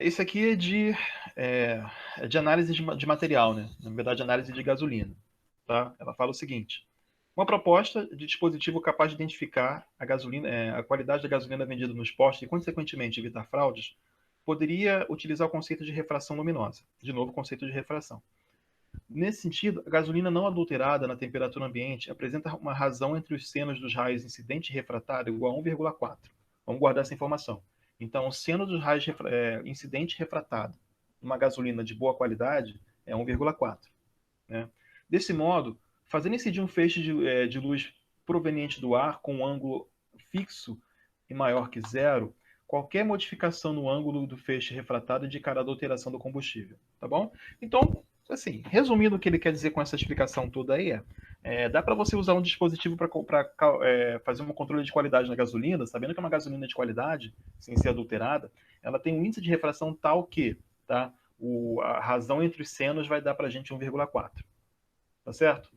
Esse aqui é, é de análise de material, né? Na verdade, análise de gasolina. Tá? Ela fala o seguinte: uma proposta de dispositivo capaz de identificar a gasolina, a qualidade da gasolina vendida nos postos e, consequentemente, evitar fraudes, poderia utilizar o conceito de refração luminosa. De novo, o conceito de refração. Nesse sentido, a gasolina não adulterada na temperatura ambiente apresenta uma razão entre os senos dos raios incidente e refratário igual a 1,4. Vamos guardar essa informação. Então, o seno dos raios incidente e refratado numa gasolina de boa qualidade é 1,4. Né? Desse modo, fazendo incidir um feixe de luz proveniente do ar com um ângulo fixo e maior que zero, qualquer modificação no ângulo do feixe refratado indicará a adulteração do combustível. Tá bom? Então, assim, resumindo o que ele quer dizer com essa explicação toda aí dá para você usar um dispositivo para fazer um controle de qualidade na gasolina, sabendo que é uma gasolina de qualidade, sem ser adulterada, ela tem um índice de refração tal que, tá? A razão entre os senos vai dar para a gente 1,4. Tá certo?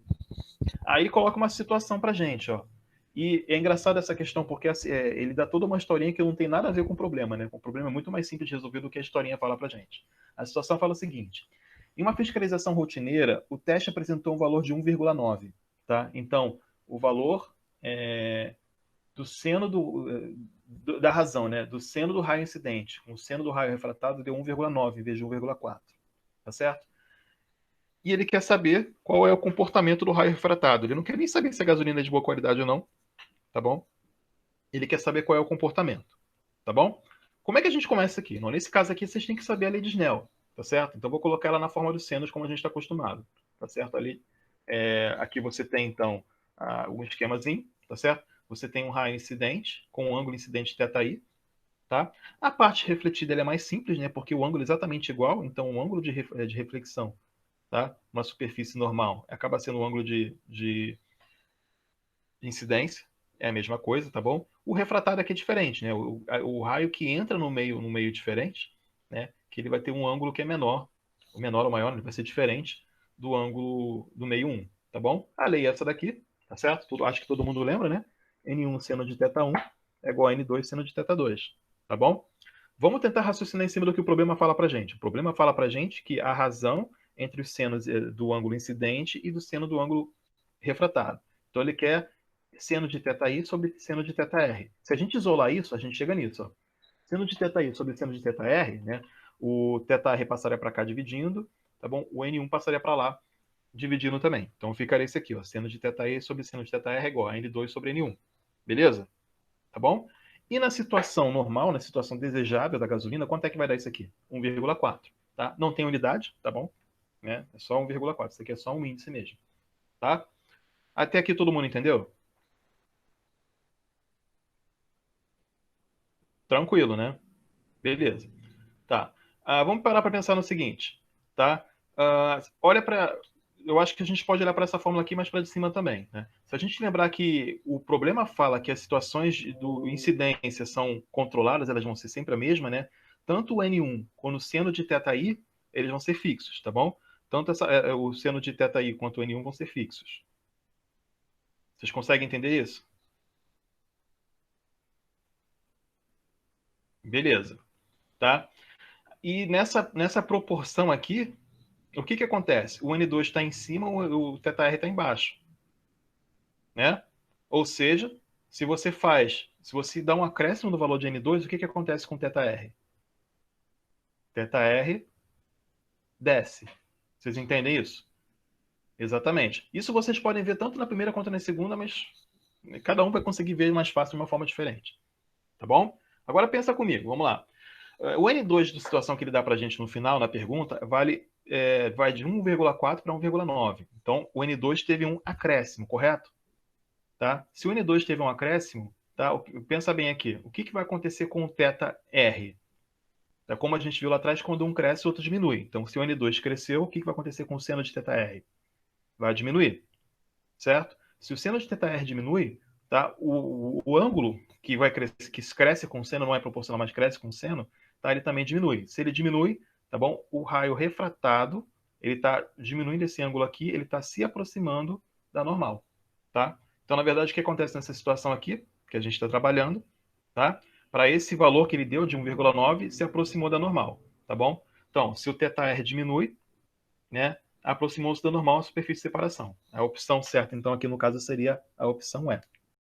Aí coloca uma situação para a gente, ó. E é engraçado essa questão, porque ele dá toda uma historinha que não tem nada a ver com o problema, né? O problema é muito mais simples de resolver do que a historinha fala pra gente. A situação fala o seguinte: em uma fiscalização rotineira, o teste apresentou um valor de 1,9, tá? Então, o valor do seno da razão, né? Do seno do raio incidente com o seno do raio refratado deu 1,9 em vez de 1,4, tá certo? E ele quer saber qual é o comportamento do raio refratado. Ele não quer nem saber se a gasolina é de boa qualidade ou não, tá bom? Ele quer saber qual é o comportamento, tá bom? Como é que a gente começa aqui? Não, nesse caso aqui, vocês têm que saber a lei de Snell, tá certo? Então, vou colocar ela na forma dos senos, como a gente está acostumado, tá certo? Ali, aqui você tem, então, um esquemazinho, tá certo? Você tem um raio incidente com um ângulo incidente θi, tá? A parte refletida é mais simples, né? Porque o ângulo é exatamente igual, então o ângulo de reflexão, tá? Uma superfície normal acaba sendo um ângulo de incidência, é a mesma coisa, tá bom? O refratário aqui é diferente, né? O raio que entra no meio diferente, né? Que ele vai ter um ângulo que é menor, o menor ou maior, ele vai ser diferente do ângulo do meio 1, tá bom? A lei é essa daqui, tá certo? Acho que todo mundo lembra, né? N1 seno de θ1 é igual a N2 seno de θ2, tá bom? Vamos tentar raciocinar em cima do que o problema fala pra gente. O problema fala pra gente que a razão entre os senos do ângulo incidente e do seno do ângulo refratado. Então ele quer seno de θi sobre seno de θr. Se a gente isolar isso, a gente chega nisso. Ó. Seno de θi sobre seno de θr, né? O θr passaria para cá dividindo, tá bom? O N1 passaria para lá dividindo também. Então ficaria esse aqui, ó. Seno de θi sobre seno de θr é igual a N2 sobre N1. Beleza? Tá bom? E na situação normal, na situação desejável da gasolina, quanto é que vai dar isso aqui? 1,4. Tá? Não tem unidade, tá bom? Né? É só 1,4. Isso aqui é só um índice mesmo. Tá? Até aqui todo mundo entendeu? Tranquilo, né? Beleza. Tá. Vamos parar para pensar no seguinte, tá? Olha para. Eu acho que a gente pode olhar para essa fórmula aqui, mas para de cima também, né? Se a gente lembrar que o problema fala que as situações do incidência são controladas, elas vão ser sempre a mesma, né? Tanto o N1 quanto o seno de θi, eles vão ser fixos, tá bom? Tanto o seno de θi quanto o N1 vão ser fixos. Vocês conseguem entender isso? Beleza, tá? E nessa proporção aqui, o que acontece? O N2 está em cima, o θr está embaixo, né? Ou seja, se você dá um acréscimo do valor de N2, o que acontece com θr? θr desce. Vocês entendem isso? Exatamente. Isso vocês podem ver tanto na primeira quanto na segunda, mas cada um vai conseguir ver mais fácil de uma forma diferente. Tá bom? Agora pensa comigo, vamos lá. O N2 da situação que ele dá para a gente no final, na pergunta, vai de 1,4 para 1,9. Então, o N2 teve um acréscimo, correto? Tá? Se o N2 teve um acréscimo, tá? Pensa bem aqui. O que vai acontecer com o θr? Tá? Como a gente viu lá atrás, quando um cresce, o outro diminui. Então, se o N2 cresceu, o que vai acontecer com o seno de θr? Vai diminuir, certo? Se o seno de θr diminui, tá? O ângulo que cresce com o seno não é proporcional, mas cresce com o seno, tá? Ele também diminui. Se ele diminui, tá bom? O raio refratado, ele está diminuindo esse ângulo aqui, ele está se aproximando da normal, tá? Então, na verdade, o que acontece nessa situação aqui, que a gente está trabalhando, tá? Para esse valor que ele deu de 1,9, se aproximou da normal. tá bom? Então, se o θr diminui, né, aproximou-se da normal a superfície de separação. A opção certa, então, aqui no caso seria a opção E.